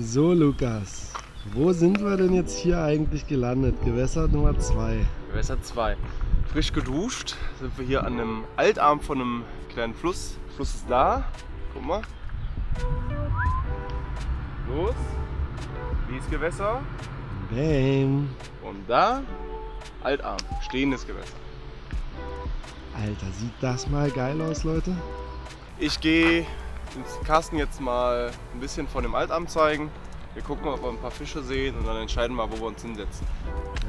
So Lukas, wo sind wir denn jetzt hier eigentlich gelandet? Gewässer Nummer 2. Gewässer 2. Frisch geduscht sind wir hier an einem Altarm von einem kleinen Fluss. Der Fluss ist da. Guck mal. Los. Fließgewässer. Bam. Und da Altarm. Stehendes Gewässer. Alter, sieht das mal geil aus, Leute? Ich gehe Carsten jetzt mal ein bisschen von dem Altarm zeigen. Wir gucken, ob wir ein paar Fische sehen und dann entscheiden wir, wo wir uns hinsetzen.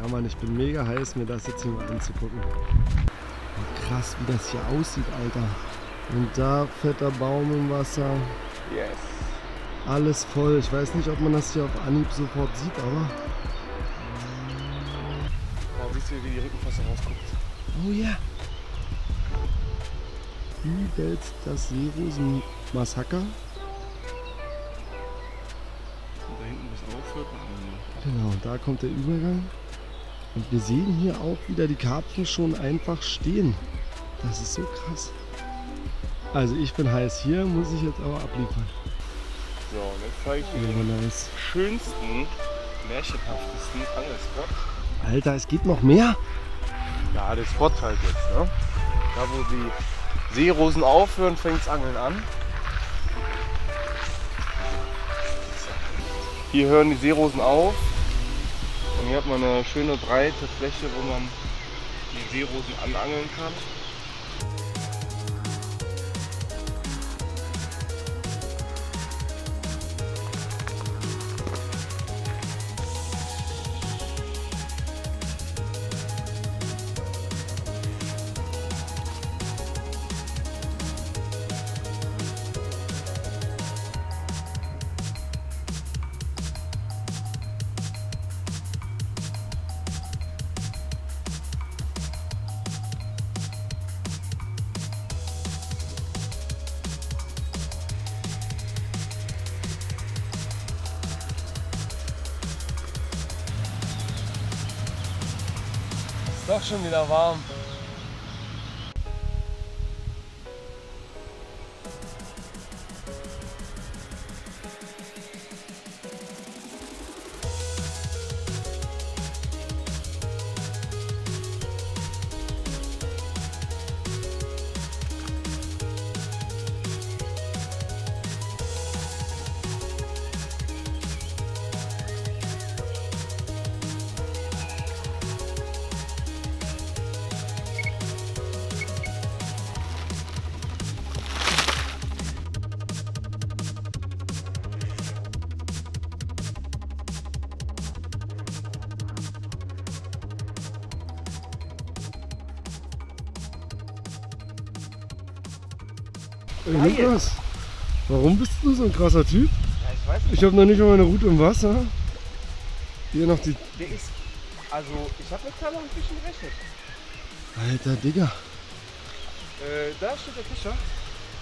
Ja Mann, ich bin mega heiß, mir das jetzt hier mal anzugucken. Und krass, wie das hier aussieht, Alter. Und da fetter Baum im Wasser. Yes. Alles voll. Ich weiß nicht, ob man das hier auf Anhieb sofort sieht, aber... Oh, siehst du, wie die Rückenflosse rausguckt? Oh ja. Übelst das Seerosen-Massaker. Und da hinten, wo es aufhört, Genau, da kommt der Übergang. Und wir sehen hier auch wieder die Karpfen schon einfach stehen. Das ist so krass. Also ich bin heiß. Hier muss ich jetzt aber abliefern. So, und jetzt zeige ich dir Ja, den nice. schönsten, märchenhaftesten Angelspot. Alter, es geht noch mehr? Ja, der Spot halt jetzt, ne? Da wo die Seerosen aufhören, fängt das Angeln an. Hier hören die Seerosen auf. Und hier hat man eine schöne breite Fläche, wo man die Seerosen anangeln kann. Ist doch schon wieder warm. Ey, Lukas, warum bist du so ein krasser Typ? Ja, ich weiß nicht. Ich habe noch nicht mal meine Route im Wasser. Hier noch die... Der ist. Also, ich habe mit kleineren Fischen gerechnet. Alter, Digga. Da steht der Fischer.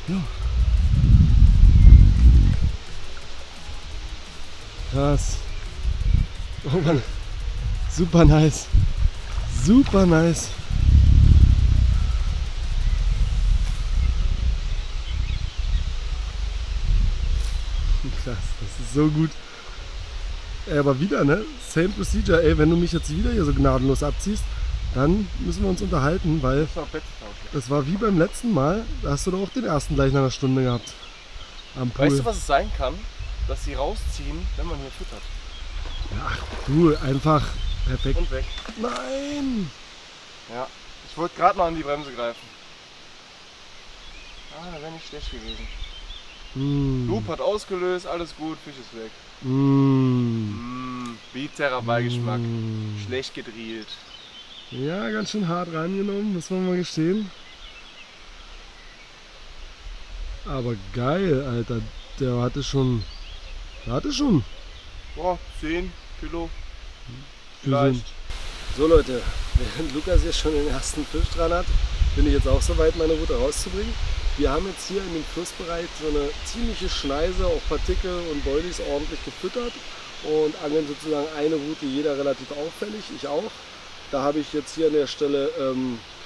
Ja. Krass. Oh Mann. Super nice. Super nice. Krass, das ist so gut. Ey, aber wieder, ne? Same procedure. Ey, wenn du mich jetzt wieder hier so gnadenlos abziehst, dann müssen wir uns unterhalten, weil Das ist auch Betttausch. das war wie beim letzten Mal. Da hast du doch auch den ersten gleich nach einer Stunde gehabt. Am Pool. Weißt du, was es sein kann? Dass sie rausziehen, wenn man hier füttert. Ach du, einfach perfekt. Und weg. Nein! Ja. Ich wollte gerade noch an die Bremse greifen. Ah, da wäre nicht schlecht gewesen. Loop hat ausgelöst, alles gut, Fisch ist weg. Biiterer Beigeschmack. Schlecht gedrillt. Ja, ganz schön hart rangenommen, muss man mal gestehen. Aber geil, Alter. Der hatte schon. Boah, 10 Kilo. Für so ein- So Leute, während Lukas jetzt schon den ersten Fisch dran hat, bin ich jetzt auch soweit, meine Route rauszubringen. Wir haben jetzt hier in dem Flussbereich so eine ziemliche Schneise, auch Partikel und Boilies ordentlich gefüttert und angeln sozusagen eine Route, jeder relativ auffällig, ich auch. Da habe ich jetzt hier an der Stelle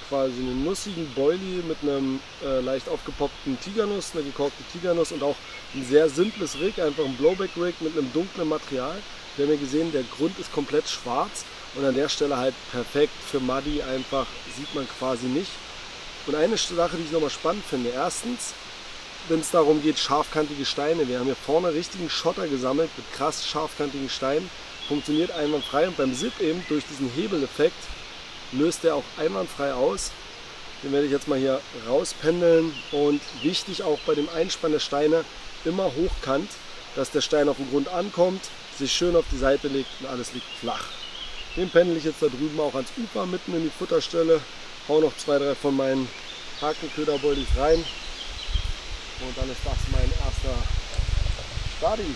quasi einen nussigen Boilie mit einem leicht aufgepoppten Tigernuss, eine gekochte Tigernuss und auch ein sehr simples Rig, einfach ein Blowback-Rig mit einem dunklen Material. Wir haben ja gesehen, der Grund ist komplett schwarz und an der Stelle halt perfekt für Muddy, einfach sieht man quasi nicht. Und eine Sache, die ich nochmal spannend finde, erstens, wenn es darum geht, scharfkantige Steine, wir haben hier vorne richtigen Schotter gesammelt mit krass scharfkantigen Steinen, funktioniert einwandfrei und beim Zip eben durch diesen Hebeleffekt löst der auch einwandfrei aus. Den werde ich jetzt mal hier rauspendeln und wichtig auch bei dem Einspannen der Steine immer hochkant, dass der Stein auf den Grund ankommt, sich schön auf die Seite legt und alles liegt flach. Den pendel ich jetzt da drüben auch ans Ufer mitten in die Futterstelle, hau noch 2, 3 von meinen Hakenköderbollis rein und dann ist das mein erster Stadi.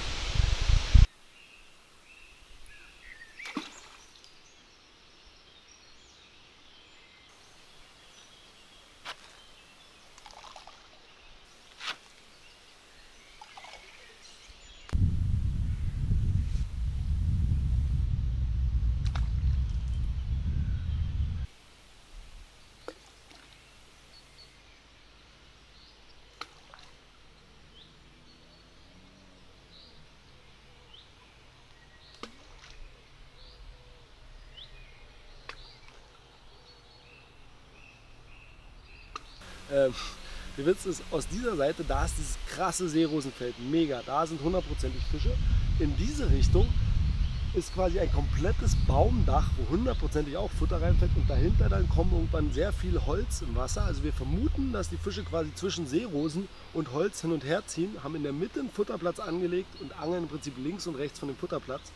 Der Witz ist, aus dieser Seite, da ist dieses krasse Seerosenfeld, mega, da sind 100%ig Fische. In diese Richtung ist quasi ein komplettes Baumdach, wo 100%ig auch Futter reinfällt und dahinter dann kommen irgendwann sehr viel Holz im Wasser. Also wir vermuten, dass die Fische quasi zwischen Seerosen und Holz hin und her ziehen, haben in der Mitte einen Futterplatz angelegt und angeln im Prinzip links und rechts von dem Futterplatz.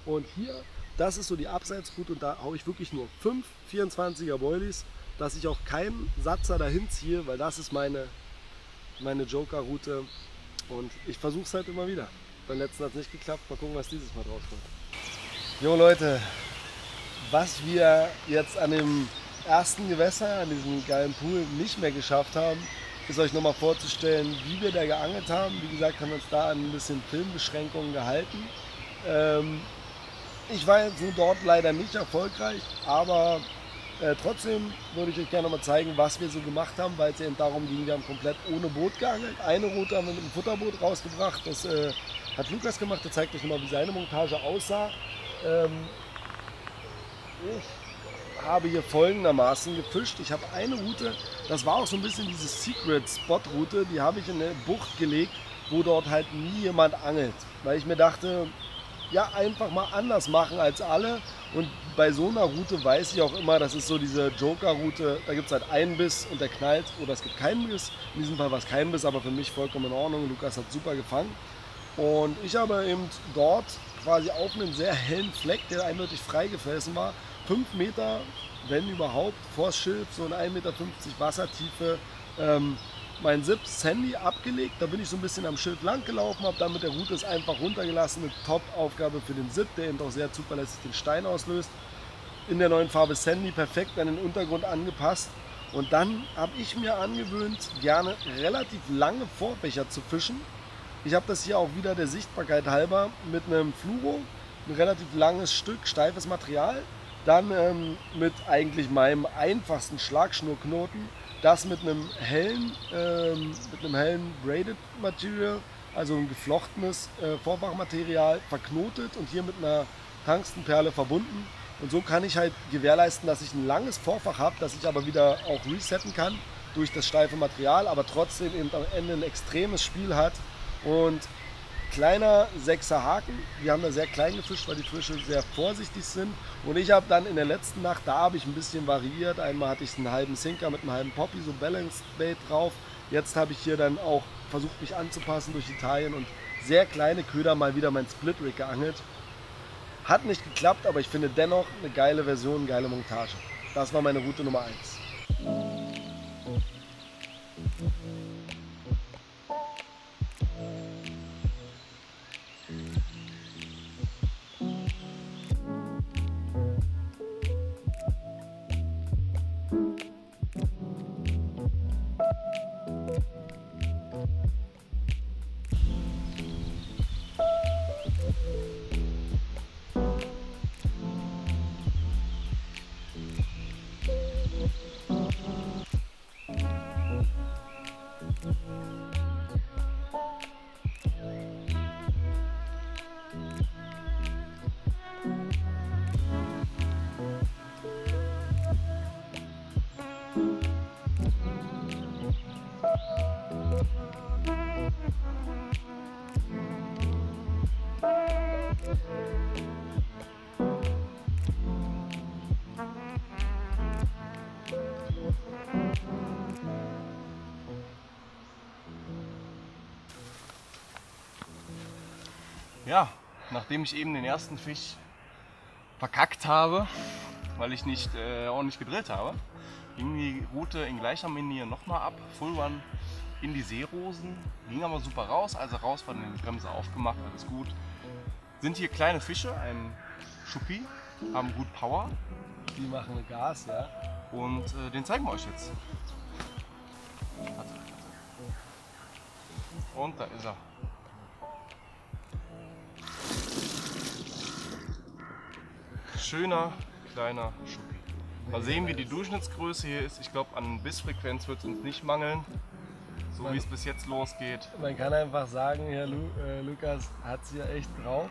Und hier, das ist so die Abseitsroute und da haue ich wirklich nur 5 24er Boilies, dass ich auch keinen Satzer dahin ziehe, weil das ist meine Joker-Route und ich versuche es halt immer wieder. Beim letzten hat es nicht geklappt, mal gucken, was dieses Mal draus kommt. Jo Leute, was wir jetzt an dem ersten Gewässer, an diesem geilen Pool nicht mehr geschafft haben, ist euch nochmal vorzustellen, wie wir da geangelt haben. Wie gesagt, haben wir uns da an ein bisschen Filmbeschränkungen gehalten. Ich war jetzt dort leider nicht erfolgreich, aber trotzdem würde ich euch gerne mal zeigen, was wir so gemacht haben, weil es eben darum ging, wir haben komplett ohne Boot geangelt. Eine Route haben wir mit dem Futterboot rausgebracht, das hat Lukas gemacht, der zeigt euch nochmal, wie seine Montage aussah. Ich habe hier folgendermaßen gefischt. Ich habe eine Route, das war auch so ein bisschen diese Secret-Spot-Route, die habe ich in eine Bucht gelegt, wo dort halt nie jemand angelt. Weil ich mir dachte, ja, einfach mal anders machen als alle. Und bei so einer Route weiß ich auch immer, das ist so diese Joker-Route, da gibt es halt einen Biss und der knallt oder es gibt keinen Biss. In diesem Fall war es kein Biss, aber für mich vollkommen in Ordnung. Lukas hat super gefangen. Und ich habe eben dort quasi auf einen sehr hellen Fleck, der eindeutig frei gefressen war, 5 Meter, wenn überhaupt, vors Schilf, so in 1,50 Meter Wassertiefe, mein Zip Sandy abgelegt. Da bin ich so ein bisschen am Schilf lang gelaufen, habe dann mit der Route es einfach runtergelassen. Eine Top-Aufgabe für den Zip, der eben auch sehr zuverlässig den Stein auslöst. In der neuen Farbe Sandy perfekt an den Untergrund angepasst. Und dann habe ich mir angewöhnt, gerne relativ lange Vorfächer zu fischen. Ich habe das hier auch wieder der Sichtbarkeit halber mit einem Fluoro, ein relativ langes Stück, steifes Material. Dann mit eigentlich meinem einfachsten Schlagschnurknoten, das mit einem hellen Braided Material, also ein geflochtenes Vorfachmaterial verknotet und hier mit einer Tungstenperle verbunden. Und so kann ich halt gewährleisten, dass ich ein langes Vorfach habe, das ich aber wieder auch resetten kann durch das steife Material, aber trotzdem eben am Ende ein extremes Spiel hat. Und kleiner 6er Haken, wir haben da sehr klein gefischt, weil die Fische sehr vorsichtig sind. Und ich habe dann in der letzten Nacht, da habe ich ein bisschen variiert. Einmal hatte ich einen halben Sinker mit einem halben Poppy, so Balanced Bait drauf. Jetzt habe ich hier dann auch versucht, mich anzupassen durch Italien und sehr kleine Köder mal wieder mein Split Rig geangelt. Hat nicht geklappt, aber ich finde dennoch eine geile Version, eine geile Montage. Das war meine Route Nummer 1. Ja, nachdem ich eben den ersten Fisch verkackt habe, weil ich nicht ordentlich gedrillt habe, ging die Route in gleicher Manier nochmal ab, Full Run in die Seerosen, ging aber super raus, also raus war die Bremse aufgemacht, alles gut. Sind hier kleine Fische, ein Schuppi, haben gut Power. Die machen Gas, ja. Und den zeigen wir euch jetzt. Und da ist er. Schöner, kleiner Schuppi. Mal sehen, wie die Durchschnittsgröße hier ist. Ich glaube, an Bissfrequenz wird es uns nicht mangeln. So wie es bis jetzt losgeht. Man kann einfach sagen, Herr Lukas hat es hier echt drauf.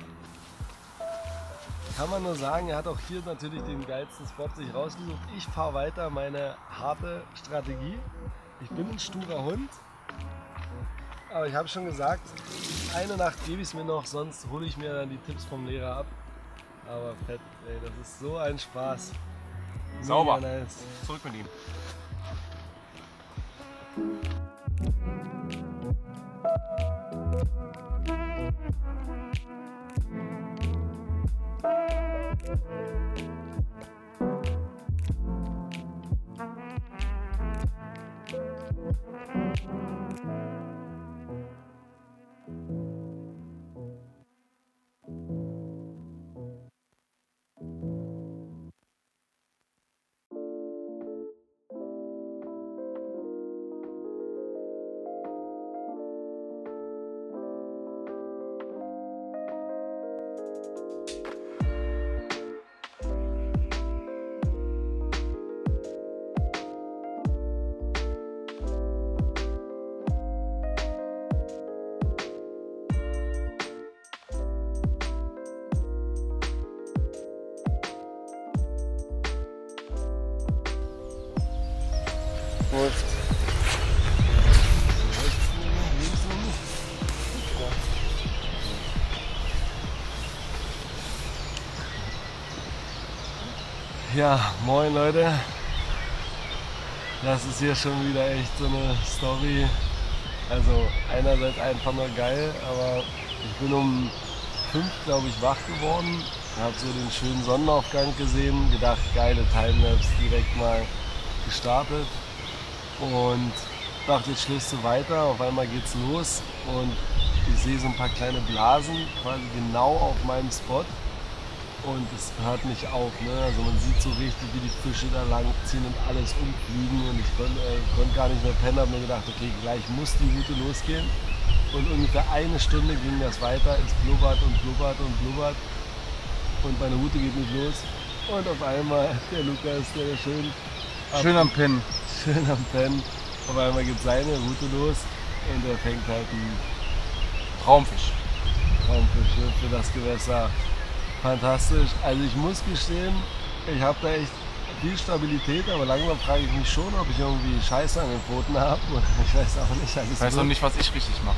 Kann man nur sagen, er hat auch hier natürlich den geilsten Spot sich rausgesucht. Ich fahre weiter meine harte Strategie. Ich bin ein sturer Hund. Aber ich habe schon gesagt, eine Nacht gebe ich es mir noch, sonst hole ich mir dann die Tipps vom Lehrer ab. Aber fett, ey, das ist so ein Spaß. Sauber. Mega nice. Zurück mit ihm. Läuft. Ja, moin Leute. Das ist hier schon wieder echt so eine Story. Also einerseits einfach nur geil, aber ich bin um 5, glaube ich, wach geworden. Habe so den schönen Sonnenaufgang gesehen, gedacht, geile Timelapse, direkt mal gestartet. Und dachte, jetzt schläfst du weiter, auf einmal geht's los und ich sehe so ein paar kleine Blasen quasi genau auf meinem Spot und es hört nicht auf, ne? Also man sieht so richtig, wie die Fische da lang ziehen und alles umfliegen und ich konnte gar nicht mehr pennen, habe mir gedacht, okay, gleich muss die Route losgehen und ungefähr eine Stunde ging das weiter, es blubbert und blubbert und blubbert und meine Route geht nicht los und auf einmal der Lukas, der schön am Pennen. Schön am Pennen. Auf einmal geht seine Route los und er fängt halt einen Traumfisch. Traumfisch für das Gewässer. Fantastisch. Also ich muss gestehen, ich habe da echt viel Stabilität, aber langsam frage ich mich schon, ob ich irgendwie Scheiße an den Pfoten habe. Ich weiß auch nicht. Ich weiß noch nicht, was ich richtig mache.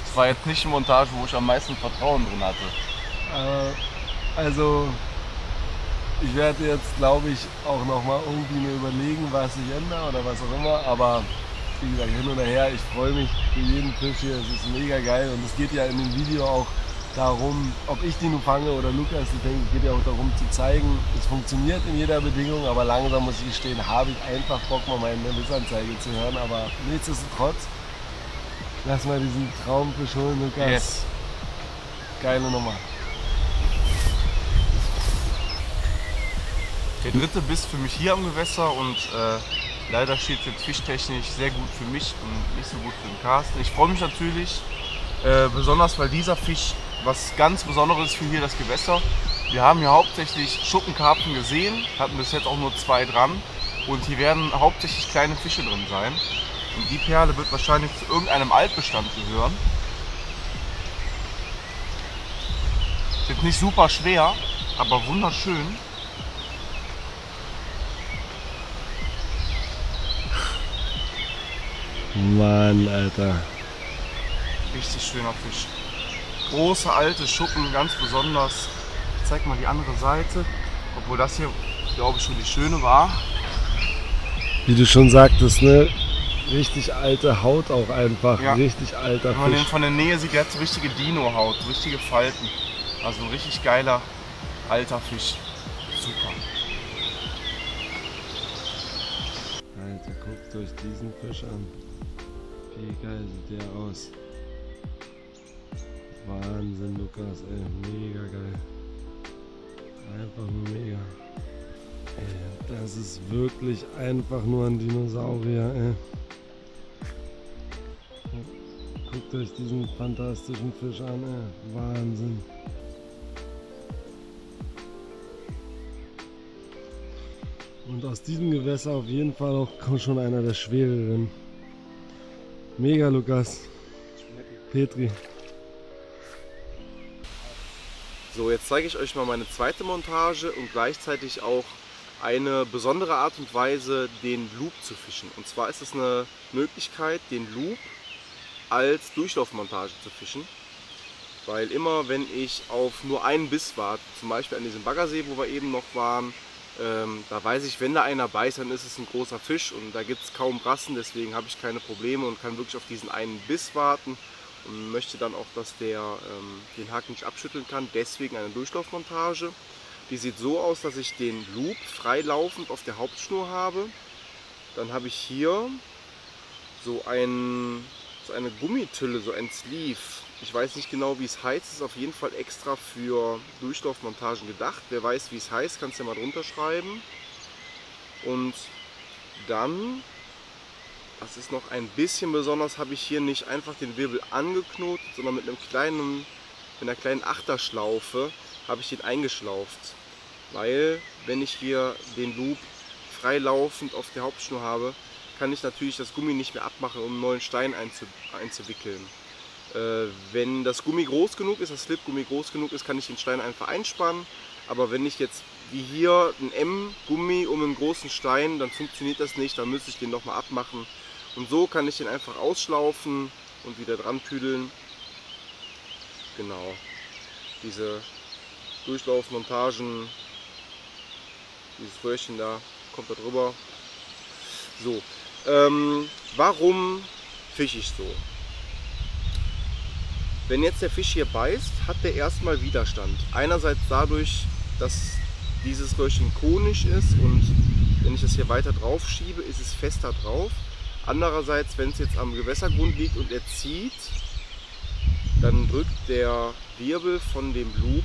Das war jetzt nicht eine Montage, wo ich am meisten Vertrauen drin hatte. Also ich werde jetzt, glaube ich, auch nochmal irgendwie mir überlegen, was ich ändere oder was auch immer. Aber wie gesagt, hin und her, ich freue mich für jeden Fisch hier. Es ist mega geil und es geht ja in dem Video auch darum, ob ich die nun fange oder Lukas, ich denke, es geht ja auch darum zu zeigen, es funktioniert in jeder Bedingung, aber langsam muss ich gestehen, habe ich einfach Bock, mal meine Bissanzeige zu hören. Aber nichtsdestotrotz, lass mal diesen Traumfisch holen, Lukas. Yes. Geile Nummer. Der dritte Biss für mich hier am Gewässer und leider steht es jetzt fischtechnisch sehr gut für mich und nicht so gut für den Carsten. Ich freue mich natürlich, besonders weil dieser Fisch was ganz Besonderes für hier das Gewässer. Wir haben hier hauptsächlich Schuppenkarpfen gesehen, hatten bis jetzt auch nur 2 dran und hier werden hauptsächlich kleine Fische drin sein. Und die Perle wird wahrscheinlich zu irgendeinem Altbestand gehören. Ist jetzt nicht super schwer, aber wunderschön. Mann, Alter. Richtig schöner Fisch. Große alte Schuppen, ganz besonders. Ich zeig mal die andere Seite. Obwohl das hier, glaube ich, schon die schöne war. Wie du schon sagtest, ne? richtig alte Haut auch einfach. Ja. Richtig alter Wenn man den von der Nähe sieht, der hat so richtige Dino-Haut, so richtige Falten. Also ein richtig geiler, alter Fisch. Super. Alter, guckt euch diesen Fisch an. Wie geil sieht der aus. Wahnsinn, Lukas, ey, mega geil. Einfach nur mega. Ey, das ist wirklich einfach nur ein Dinosaurier, ey. Guckt euch diesen fantastischen Fisch an, ey. Wahnsinn. Und aus diesem Gewässer auf jeden Fall auch schon einer der schwereren. Mega, Lukas. Petri. So, jetzt zeige ich euch mal meine zweite Montage und gleichzeitig auch eine besondere Art und Weise, den Loop zu fischen. Und zwar ist es eine Möglichkeit, den Loop als Durchlaufmontage zu fischen. Weil immer, wenn ich auf nur einen Biss warte, zum Beispiel an diesem Baggersee, wo wir eben noch waren, da weiß ich, wenn da einer beißt, dann ist es ein großer Fisch und da gibt es kaum Brassen, deswegen habe ich keine Probleme und kann wirklich auf diesen einen Biss warten und möchte dann auch, dass der den Haken nicht abschütteln kann. Deswegen eine Durchlaufmontage. Die sieht so aus, dass ich den Loop freilaufend auf der Hauptschnur habe. Dann habe ich hier so eine Gummitülle, so ein Sleeve. Ich weiß nicht genau, wie es heißt. Es ist auf jeden Fall extra für Durchlaufmontagen gedacht. Wer weiß, wie es heißt, kannst du ja mal drunter schreiben. Und dann, das ist noch ein bisschen besonders, habe ich hier nicht einfach den Wirbel angeknotet, sondern mit einer kleinen Achterschlaufe habe ich den eingeschlauft. Weil, wenn ich hier den Loop freilaufend auf der Hauptschnur habe, kann ich natürlich das Gummi nicht mehr abmachen, um einen neuen Stein einzuwickeln. Wenn das Gummi groß genug ist, das Slipgummi groß genug ist, kann ich den Stein einfach einspannen. Aber wenn ich jetzt wie hier ein M-Gummi um einen großen Stein, dann funktioniert das nicht, dann müsste ich den nochmal abmachen. Und so kann ich den einfach ausschlaufen und wieder dran tüdeln. Genau, diese Durchlaufmontagen, dieses Röhrchen da, kommt da drüber. So, warum fische ich so? Wenn jetzt der Fisch hier beißt, hat der erstmal Widerstand. Einerseits dadurch, dass dieses Röhrchen konisch ist und wenn ich das hier weiter drauf schiebe, ist es fester drauf. Andererseits, wenn es jetzt am Gewässergrund liegt und er zieht, dann drückt der Wirbel von dem Loop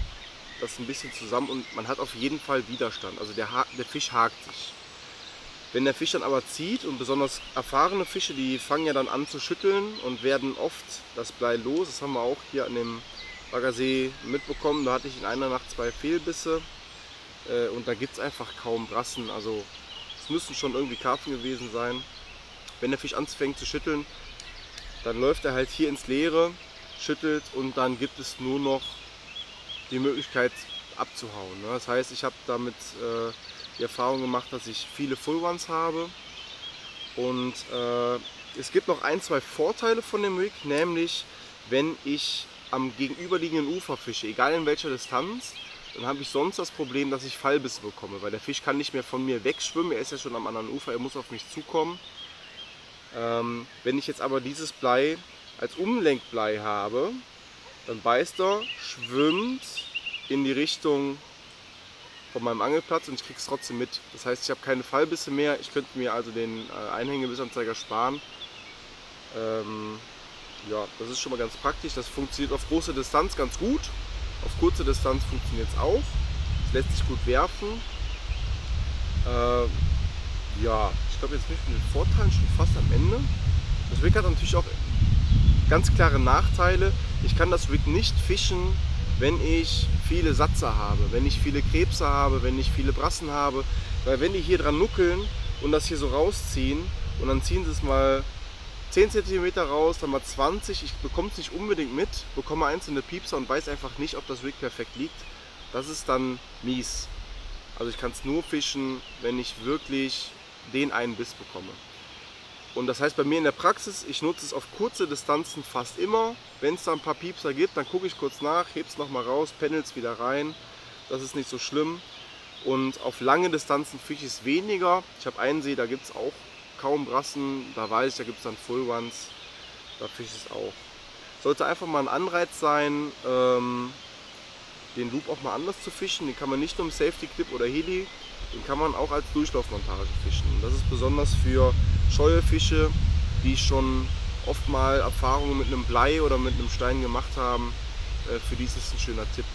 das ein bisschen zusammen und man hat auf jeden Fall Widerstand. Also der Fisch hakt sich. Wenn der Fisch dann aber zieht, und besonders erfahrene Fische, die fangen ja dann an zu schütteln und werden oft das Blei los. Das haben wir auch hier an dem Baggersee mitbekommen. Da hatte ich in einer Nacht 2 Fehlbisse und da gibt es einfach kaum Brassen. Also es müssen schon irgendwie Karpfen gewesen sein. Wenn der Fisch anfängt zu schütteln, dann läuft er halt hier ins Leere, schüttelt und dann gibt es nur noch die Möglichkeit abzuhauen. Das heißt, ich habe damit die Erfahrung gemacht, dass ich viele Full Ones habe und es gibt noch ein, zwei Vorteile von dem Rig, nämlich wenn ich am gegenüberliegenden Ufer fische, egal in welcher Distanz, dann habe ich sonst das Problem, dass ich Fallbisse bekomme, weil der Fisch kann nicht mehr von mir wegschwimmen, er ist ja schon am anderen Ufer, er muss auf mich zukommen. Wenn ich jetzt aber dieses Blei als Umlenkblei habe, dann beißt er, schwimmt in die Richtung von meinem Angelplatz und ich kriege es trotzdem mit. Das heißt, ich habe keine Fallbisse mehr, ich könnte mir also den Einhängebissanzeiger sparen. Ja, das ist schon mal ganz praktisch, das funktioniert auf große Distanz ganz gut, auf kurze Distanz funktioniert es auch, es lässt sich gut werfen. Ja, ich glaube, jetzt bin ich mit den Vorteilen schon fast am Ende. Das Rig hat natürlich auch ganz klare Nachteile. Ich kann das Rig nicht fischen, wenn ich viele Satzer habe, wenn ich viele Krebse habe, wenn ich viele Brassen habe. Weil wenn die hier dran nuckeln und das hier so rausziehen und dann ziehen sie es mal 10 cm raus, dann mal 20, ich bekomme es nicht unbedingt mit, bekomme einzelne Piepser und weiß einfach nicht, ob das Rig perfekt liegt. Das ist dann mies. Also ich kann es nur fischen, wenn ich wirklich den einen Biss bekomme. Und das heißt bei mir in der Praxis, ich nutze es auf kurze Distanzen fast immer. Wenn es da ein paar Piepser gibt, dann gucke ich kurz nach, hebe es nochmal raus, pendel es wieder rein. Das ist nicht so schlimm. Und auf lange Distanzen fische ich es weniger. Ich habe einen See, da gibt es auch kaum Brassen, da weiß ich, da gibt es dann Full Ones, da fische ich es auch. Sollte einfach mal ein Anreiz sein, den Loop auch mal anders zu fischen. Den kann man nicht nur im Safety Clip oder Heli, den kann man auch als Durchlaufmontage fischen. Und das ist besonders für scheue Fische, die schon oft mal Erfahrungen mit einem Blei oder mit einem Stein gemacht haben. Für die ist es ein schöner Tipp.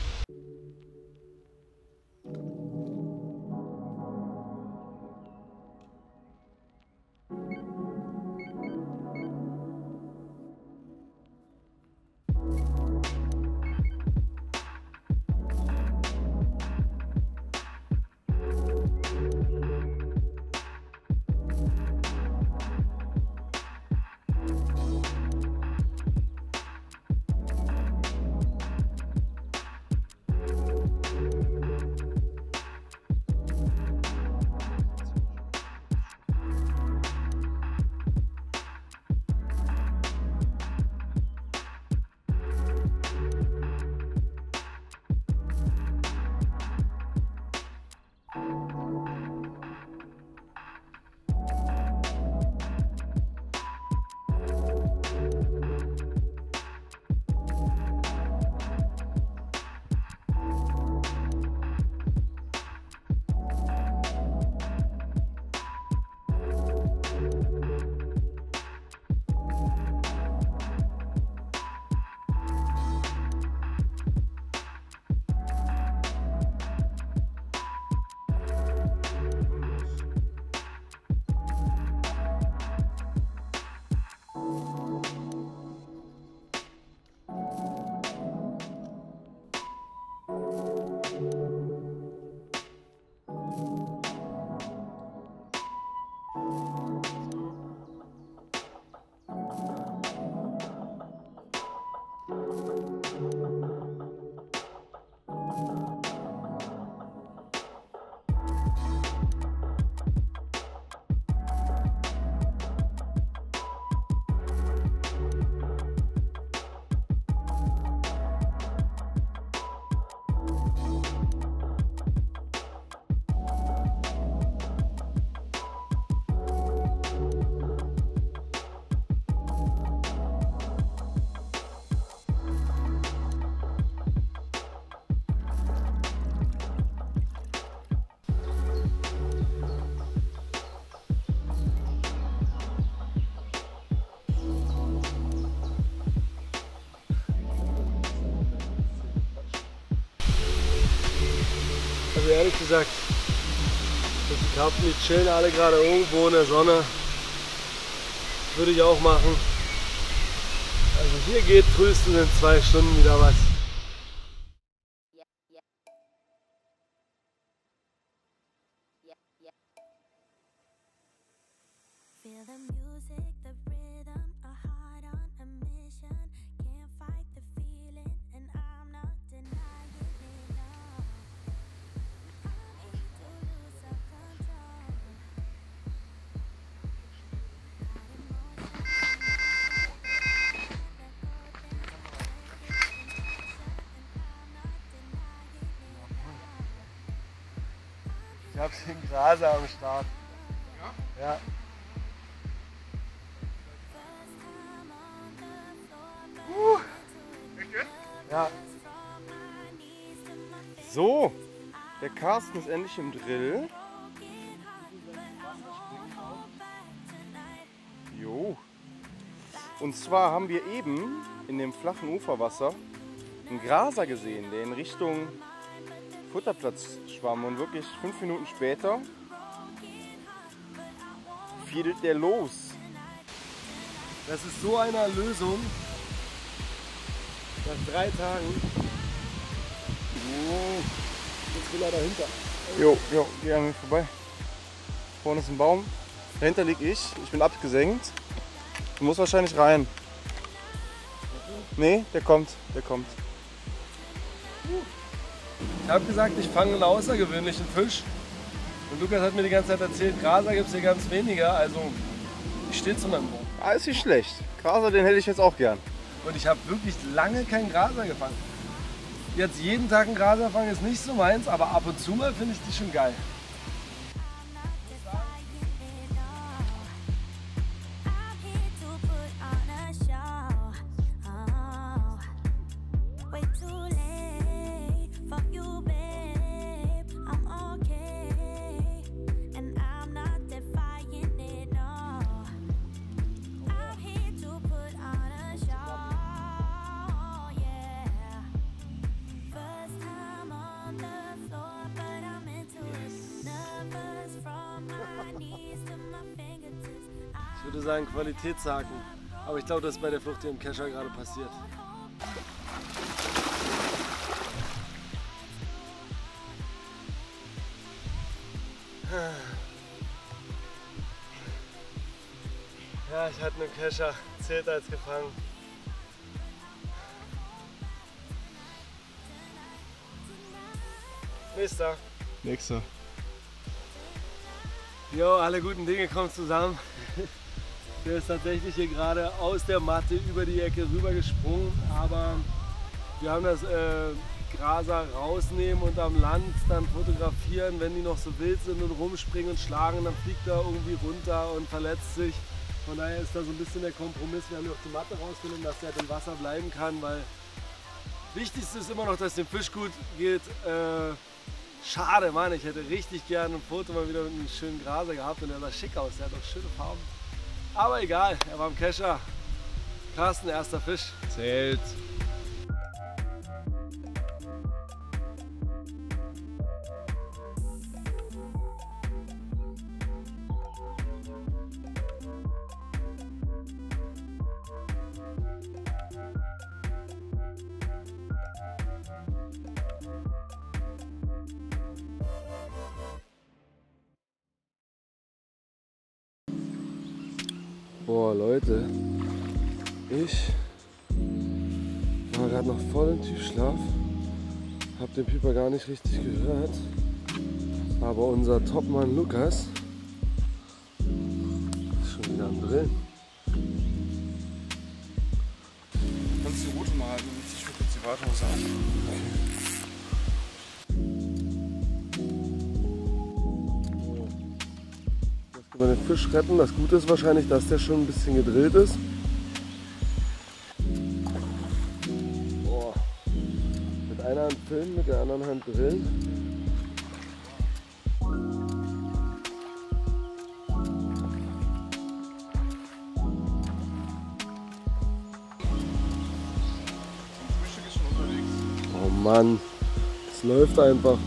Also ehrlich gesagt, die Karpfen, die chillen alle gerade irgendwo in der Sonne. Würde ich auch machen. Also hier geht frühestens in 2 Stunden wieder was. Ich habe den Graser am Start. Ja? Ja. Ja. So, der Carsten ist endlich im Drill. Jo. Und zwar haben wir eben in dem flachen Uferwasser einen Graser gesehen, der in Richtung Futterplatz schwamm, und wirklich 5 Minuten später fiedelt der los. Das ist so eine Lösung. Nach 3 Tagen. Oh, jetzt will er dahinter. Jo, geh an mir vorbei. Vorne ist ein Baum. Dahinter lieg ich. Ich bin abgesenkt. Du musst wahrscheinlich rein. Nee, der kommt. Ich habe gesagt, ich fange einen außergewöhnlichen Fisch. Und Lukas hat mir die ganze Zeit erzählt, Graser gibt es hier ganz weniger. Also ich stehe zu meinem Wort. Ah, ist nicht schlecht. Graser, den hätte ich jetzt auch gern. Und ich habe wirklich lange keinen Graser gefangen. Jetzt jeden Tag einen Graser fangen ist nicht so meins, aber ab und zu mal finde ich die schon geil. würde sagen Qualitätshaken. Aber ich glaube, das ist bei der Flucht hier im Kescher gerade passiert. Ja, ich hatte einen Kescher, zählt als gefangen. Nächster. Nächster. Jo, alle guten Dinge kommen zusammen. Der ist tatsächlich hier gerade aus der Matte über die Ecke rüber gesprungen, aber wir haben das Graser rausnehmen und am Land dann fotografieren, wenn die noch so wild sind und rumspringen und schlagen, dann fliegt er irgendwie runter und verletzt sich. Von daher ist da so ein bisschen der Kompromiss. Wir haben hier auch die Matte rausgenommen, dass der halt im Wasser bleiben kann, weil wichtigste ist immer noch, dass es dem Fisch gut geht. Schade, Mann, ich hätte richtig gerne ein Foto mal wieder mit einem schönen Graser gehabt und der sah schick aus, der hat auch schöne Farben. Aber egal, er war im Kescher. Carsten, erster Fisch. Zählt. Boah, Leute, ich war gerade noch voll im Tiefschlaf, hab den Pieper gar nicht richtig gehört, aber unser Topmann Lukas ist schon wieder am Drillen. Kannst du die Route mal halten, dann zieh ich mir kurz die Warthose an. Über den Fisch retten. Das Gute ist wahrscheinlich, dass der schon ein bisschen gedrillt ist. Boah. Mit einer Hand filmen, mit der anderen Hand drillen. Frühstück ist schon unterwegs. Oh Mann, es läuft einfach.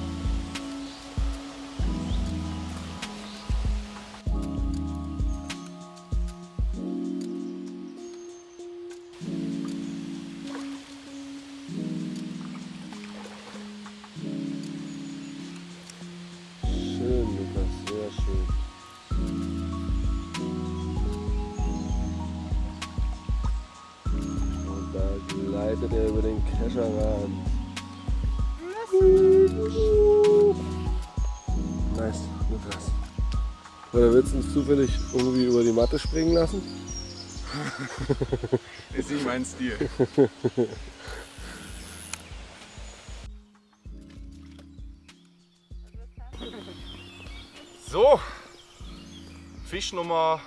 Sehr schön. Und da gleitet er über den Kescherrand. Nice, Lukas. Oder willst du uns zufällig irgendwie über die Matte springen lassen? Ist nicht mein Stil. So, Fisch Nummer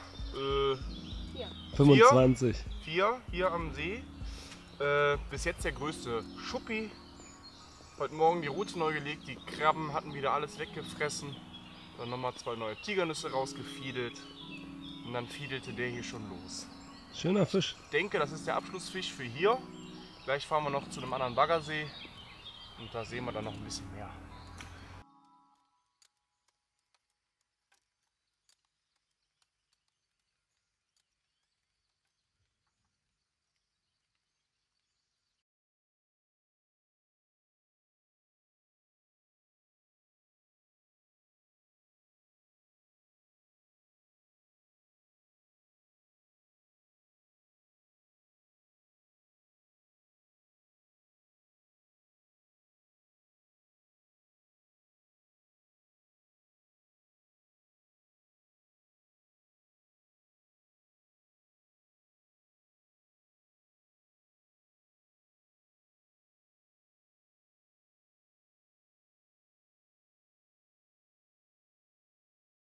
25. 4 hier am See. Bis jetzt der größte Schuppi. Heute Morgen die Rute neu gelegt, die Krabben hatten wieder alles weggefressen. Dann nochmal 2 neue Tigernüsse rausgefiedelt und dann fiedelte der hier schon los. Schöner Fisch. Ich denke, das ist der Abschlussfisch für hier. Gleich fahren wir noch zu einem anderen Baggersee und da sehen wir dann noch ein bisschen mehr.